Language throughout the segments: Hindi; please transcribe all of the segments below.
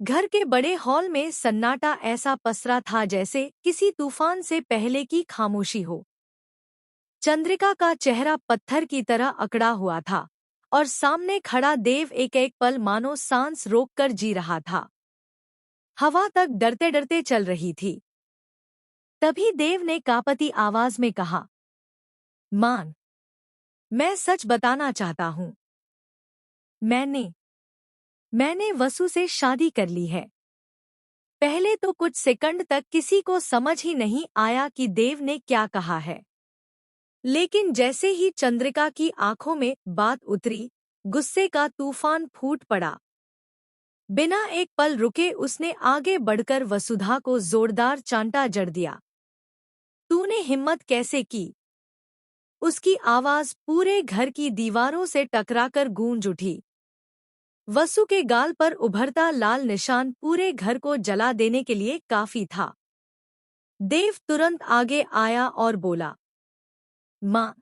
घर के बड़े हॉल में सन्नाटा ऐसा पसरा था जैसे किसी तूफान से पहले की खामोशी हो। चंद्रिका का चेहरा पत्थर की तरह अकड़ा हुआ था और सामने खड़ा देव एक एक पल मानो सांस रोककर जी रहा था। हवा तक डरते डरते चल रही थी। तभी देव ने कांपती आवाज में कहा, मान, मैं सच बताना चाहता हूँ। मैंने मैंने वसु से शादी कर ली है। पहले तो कुछ सेकंड तक किसी को समझ ही नहीं आया कि देव ने क्या कहा है। लेकिन जैसे ही चंद्रिका की आंखों में बात उतरी, गुस्से का तूफान फूट पड़ा। बिना एक पल रुके उसने आगे बढ़कर वसुधा को जोरदार चांटा जड़ दिया। तूने हिम्मत कैसे की? उसकी आवाज पूरे घर की दीवारों से टकराकर गूंज उठी। वसु के गाल पर उभरता लाल निशान पूरे घर को जला देने के लिए काफी था। देव तुरंत आगे आया और बोला, माँ,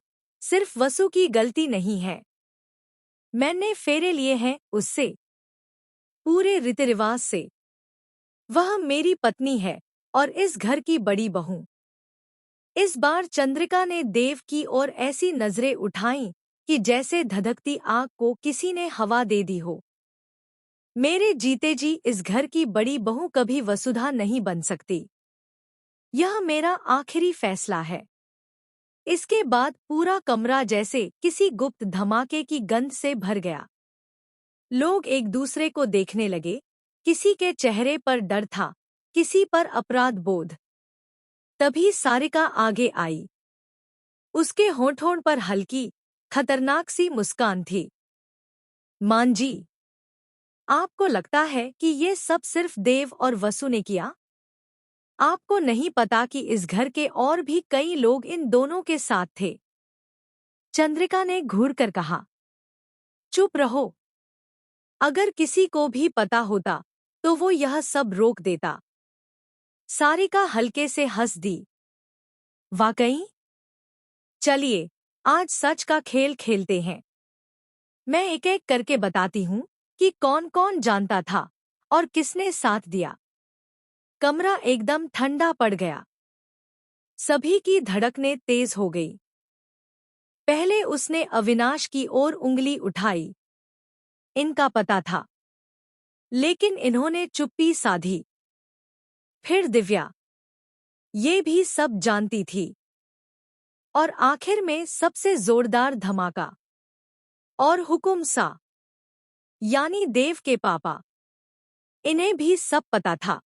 सिर्फ वसु की गलती नहीं है। मैंने फेरे लिए हैं उससे, पूरे रीति रिवाज से। वह मेरी पत्नी है और इस घर की बड़ी बहू। इस बार चंद्रिका ने देव की ओर ऐसी नजरें उठाईं कि जैसे धधकती आग को किसी ने हवा दे दी हो। मेरे जीते जी इस घर की बड़ी बहू कभी वसुधा नहीं बन सकती। यह मेरा आखिरी फैसला है। इसके बाद पूरा कमरा जैसे किसी गुप्त धमाके की गंध से भर गया। लोग एक दूसरे को देखने लगे। किसी के चेहरे पर डर था, किसी पर अपराध बोध। तभी सारिका आगे आई। उसके होंठों पर हल्की, खतरनाक सी मुस्कान थी। मां जी, आपको लगता है कि ये सब सिर्फ देव और वसु ने किया? आपको नहीं पता कि इस घर के और भी कई लोग इन दोनों के साथ थे। चंद्रिका ने घूरकर कहा, चुप रहो। अगर किसी को भी पता होता तो वो यह सब रोक देता। सारिका हल्के से हंस दी। वाकई? चलिए, आज सच का खेल खेलते हैं। मैं एक एक करके बताती हूँ कि कौन कौन जानता था और किसने साथ दिया। कमरा एकदम ठंडा पड़ गया। सभी की धड़कनें तेज हो गई। पहले उसने अविनाश की ओर उंगली उठाई। इनका पता था, लेकिन इन्होंने चुप्पी साधी। फिर दिव्या, ये भी सब जानती थी। और आखिर में सबसे जोरदार धमाका। और हुकुम सा, यानी देव के पापा। इन्हें भी सब पता था।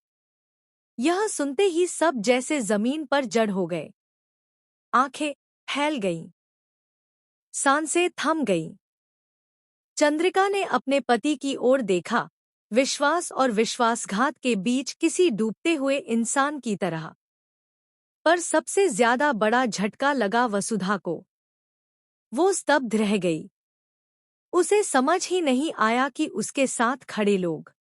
यह सुनते ही सब जैसे जमीन पर जड़ हो गए। आंखें फैल गईं। सांसें थम गईं। चंद्रिका ने अपने पति की ओर देखा, विश्वास और विश्वासघात के बीच किसी डूबते हुए इंसान की तरह। पर सबसे ज्यादा बड़ा झटका लगा वसुधा को। वो स्तब्ध रह गई। उसे समझ ही नहीं आया कि उसके साथ खड़े लोग